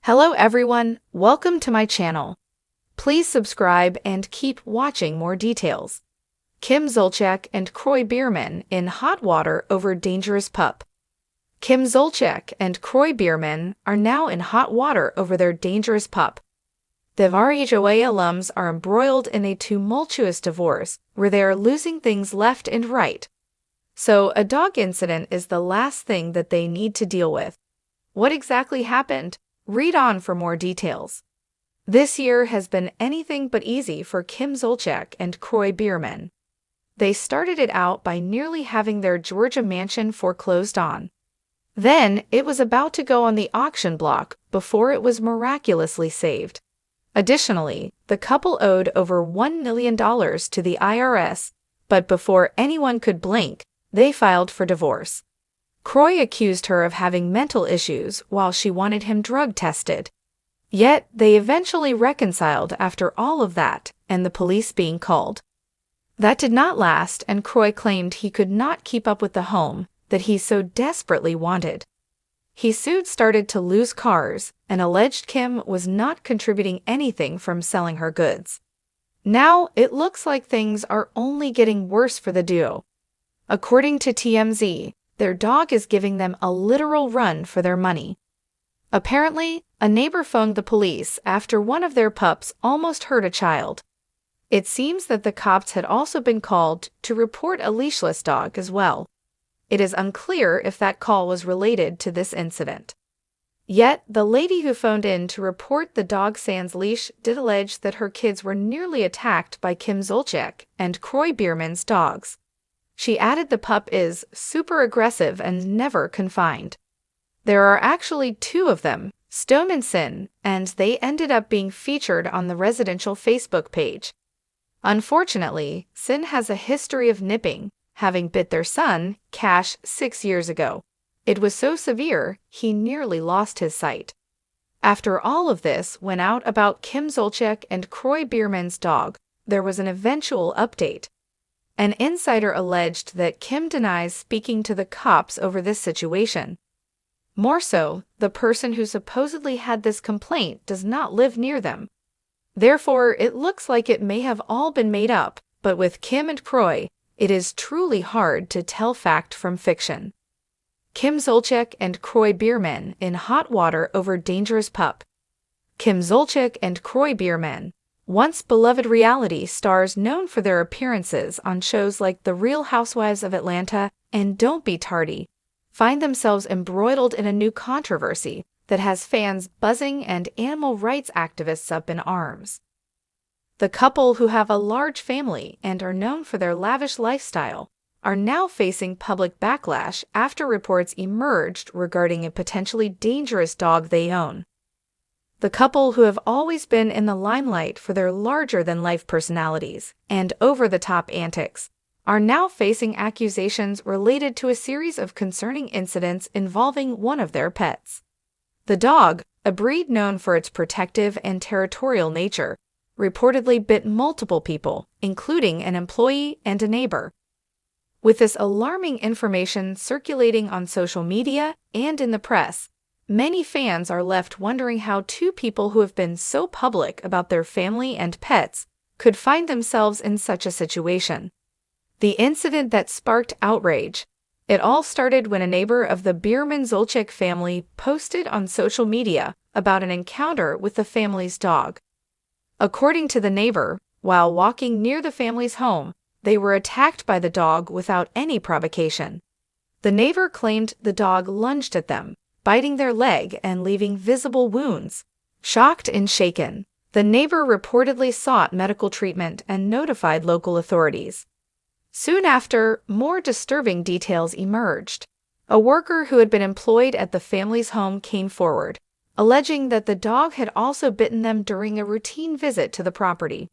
Hello everyone, welcome to my channel. Please subscribe and keep watching more details. Kim Zolciak and Kroy in hot water over dangerous pup. Kim Zolciak and Kroy are now in hot water over their dangerous pup. The HOA alums are embroiled in a tumultuous divorce where they are losing things left and right. So a dog incident is the last thing that they need to deal with. What exactly happened? Read on for more details. This year has been anything but easy for Kim Zolciak and Kroy. They started it out by nearly having their Georgia mansion foreclosed on. Then it was about to go on the auction block before it was miraculously saved. Additionally, the couple owed over $1 million to the IRS, but before anyone could blink, they filed for divorce. Kroy accused her of having mental issues while she wanted him drug tested. Yet, they eventually reconciled after all of that and the police being called. That did not last, and Kroy claimed he could not keep up with the home that he so desperately wanted. He soon started to lose cars and alleged Kim was not contributing anything from selling her goods. Now, it looks like things are only getting worse for the duo. According to TMZ, their dog is giving them a literal run for their money. Apparently, a neighbor phoned the police after one of their pups almost hurt a child. It seems that the cops had also been called to report a leashless dog as well. It is unclear if that call was related to this incident. Yet, the lady who phoned in to report the dog sans leash did allege that her kids were nearly attacked by Kim Zolciak and Kroy dogs. She added the pup is super aggressive and never confined. There are actually two of them, Stone and Sin, and they ended up being featured on the residential Facebook page. Unfortunately, Sin has a history of nipping, having bit their son, Cash, 6 years ago. It was so severe, he nearly lost his sight. After all of this went out about Kim Zolciak and Kroy dog, there was an eventual update. An insider alleged that Kim denies speaking to the cops over this situation. More so, the person who supposedly had this complaint does not live near them. Therefore, it looks like it may have all been made up, but with Kim and Kroy, it is truly hard to tell fact from fiction. Kim Zolciak and Kroy in hot water over dangerous pup. Kim Zolciak and Kroy, once beloved reality stars known for their appearances on shows like The Real Housewives of Atlanta and Don't Be Tardy, find themselves embroiled in a new controversy that has fans buzzing and animal rights activists up in arms. The couple, who have a large family and are known for their lavish lifestyle, are now facing public backlash after reports emerged regarding a potentially dangerous dog they own. The couple, who have always been in the limelight for their larger-than-life personalities and over-the-top antics, are now facing accusations related to a series of concerning incidents involving one of their pets. The dog, a breed known for its protective and territorial nature, reportedly bit multiple people, including an employee and a neighbor. With this alarming information circulating on social media and in the press, many fans are left wondering how two people who have been so public about their family and pets could find themselves in such a situation. The incident that sparked outrage. It all started when a neighbor of the Zolciak family posted on social media about an encounter with the family's dog. According to the neighbor, while walking near the family's home, they were attacked by the dog without any provocation. The neighbor claimed the dog lunged at them, biting their leg and leaving visible wounds. Shocked and shaken, the neighbor reportedly sought medical treatment and notified local authorities. Soon after, more disturbing details emerged. A worker who had been employed at the family's home came forward, alleging that the dog had also bitten them during a routine visit to the property.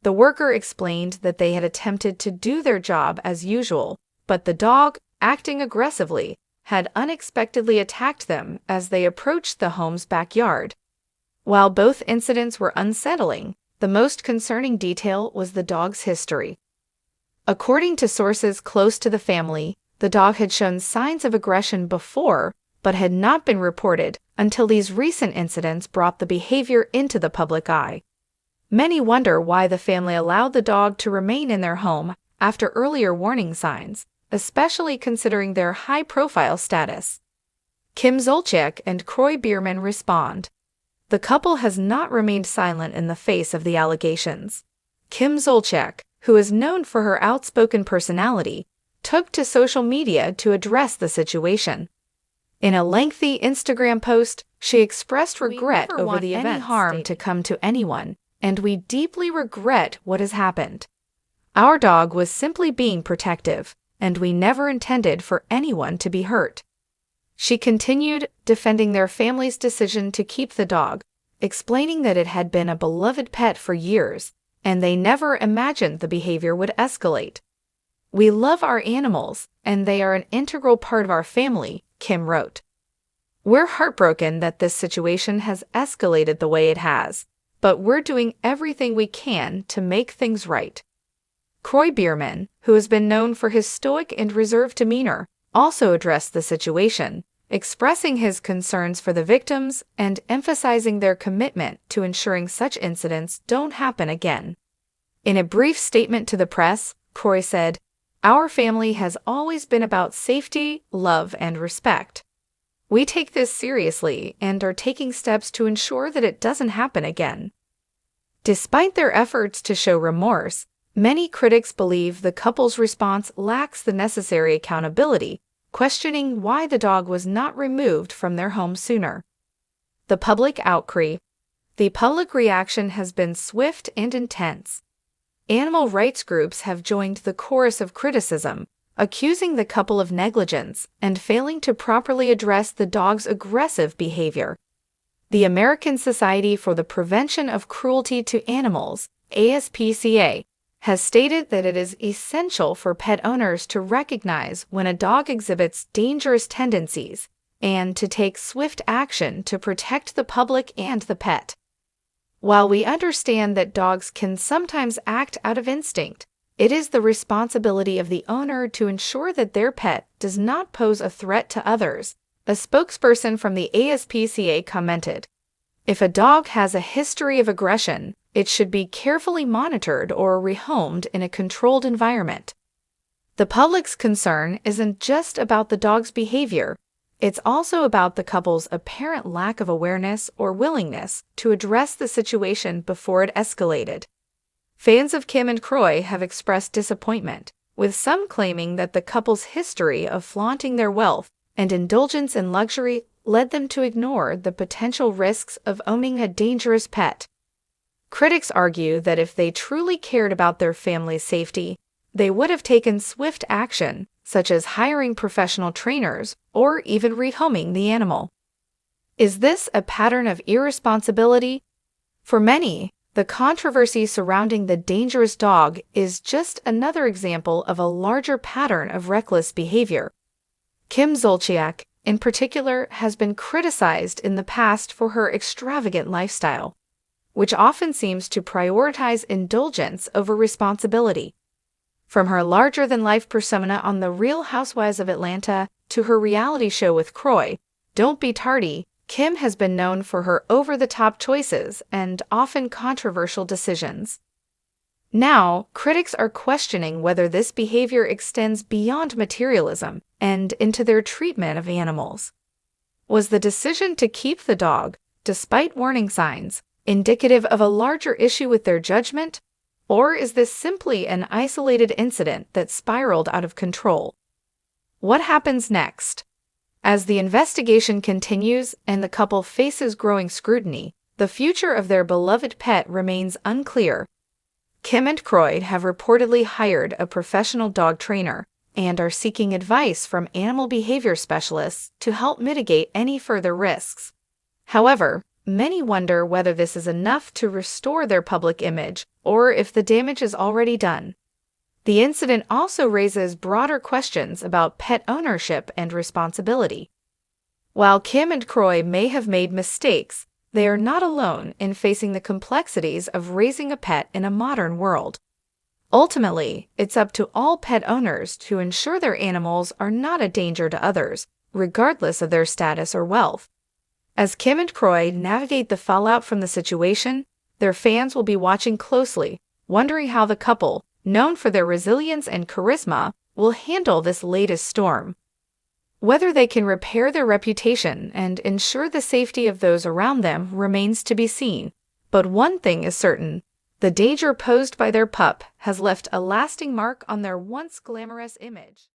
The worker explained that they had attempted to do their job as usual, but the dog, acting aggressively, had unexpectedly attacked them as they approached the home's backyard. While both incidents were unsettling, the most concerning detail was the dog's history. According to sources close to the family, the dog had shown signs of aggression before, but had not been reported until these recent incidents brought the behavior into the public eye. Many wonder why the family allowed the dog to remain in their home after earlier warning signs, especially considering their high-profile status. Kim Zolciak and Kroy Biermann respond. The couple has not remained silent in the face of the allegations. Kim Zolciak, who is known for her outspoken personality, took to social media to address the situation. In a lengthy Instagram post, she expressed regret over the event harm to come to anyone, and we deeply regret what has happened. Our dog was simply being protective, and we never intended for anyone to be hurt. She continued, defending their family's decision to keep the dog, explaining that it had been a beloved pet for years, and they never imagined the behavior would escalate. We love our animals, and they are an integral part of our family, Kim wrote. We're heartbroken that this situation has escalated the way it has, but we're doing everything we can to make things right. Kroy Biermann, who has been known for his stoic and reserved demeanor, also addressed the situation, expressing his concerns for the victims and emphasizing their commitment to ensuring such incidents don't happen again. In a brief statement to the press, Kroy said, "Our family has always been about safety, love, and respect. We take this seriously and are taking steps to ensure that it doesn't happen again." Despite their efforts to show remorse, many critics believe the couple's response lacks the necessary accountability, questioning why the dog was not removed from their home sooner. The public outcry. The public reaction has been swift and intense. Animal rights groups have joined the chorus of criticism, accusing the couple of negligence and failing to properly address the dog's aggressive behavior. The American Society for the Prevention of Cruelty to Animals, ASPCA, has stated that it is essential for pet owners to recognize when a dog exhibits dangerous tendencies and to take swift action to protect the public and the pet. While we understand that dogs can sometimes act out of instinct, it is the responsibility of the owner to ensure that their pet does not pose a threat to others, a spokesperson from the ASPCA commented. If a dog has a history of aggression, it should be carefully monitored or rehomed in a controlled environment. The public's concern isn't just about the dog's behavior, it's also about the couple's apparent lack of awareness or willingness to address the situation before it escalated. Fans of Kim and Kroy have expressed disappointment, with some claiming that the couple's history of flaunting their wealth and indulgence in luxury led them to ignore the potential risks of owning a dangerous pet. Critics argue that if they truly cared about their family's safety, they would have taken swift action, such as hiring professional trainers or even rehoming the animal. Is this a pattern of irresponsibility? For many, the controversy surrounding the dangerous dog is just another example of a larger pattern of reckless behavior. Kim Zolciak, in particular, has been criticized in the past for her extravagant lifestyle, which often seems to prioritize indulgence over responsibility. From her larger-than-life persona on The Real Housewives of Atlanta to her reality show with Kroy, Don't Be Tardy, Kim has been known for her over-the-top choices and often controversial decisions. Now, critics are questioning whether this behavior extends beyond materialism and into their treatment of animals. Was the decision to keep the dog, despite warning signs, indicative of a larger issue with their judgment? Or is this simply an isolated incident that spiraled out of control? What happens next? As the investigation continues and the couple faces growing scrutiny, the future of their beloved pet remains unclear. Kim and Kroy have reportedly hired a professional dog trainer and are seeking advice from animal behavior specialists to help mitigate any further risks. However, many wonder whether this is enough to restore their public image or if the damage is already done. The incident also raises broader questions about pet ownership and responsibility. While Kim and Kroy may have made mistakes, they are not alone in facing the complexities of raising a pet in a modern world. Ultimately, it's up to all pet owners to ensure their animals are not a danger to others, regardless of their status or wealth. As Kim and Kroy navigate the fallout from the situation, their fans will be watching closely, wondering how the couple, known for their resilience and charisma, will handle this latest storm. Whether they can repair their reputation and ensure the safety of those around them remains to be seen. But one thing is certain: the danger posed by their pup has left a lasting mark on their once glamorous image.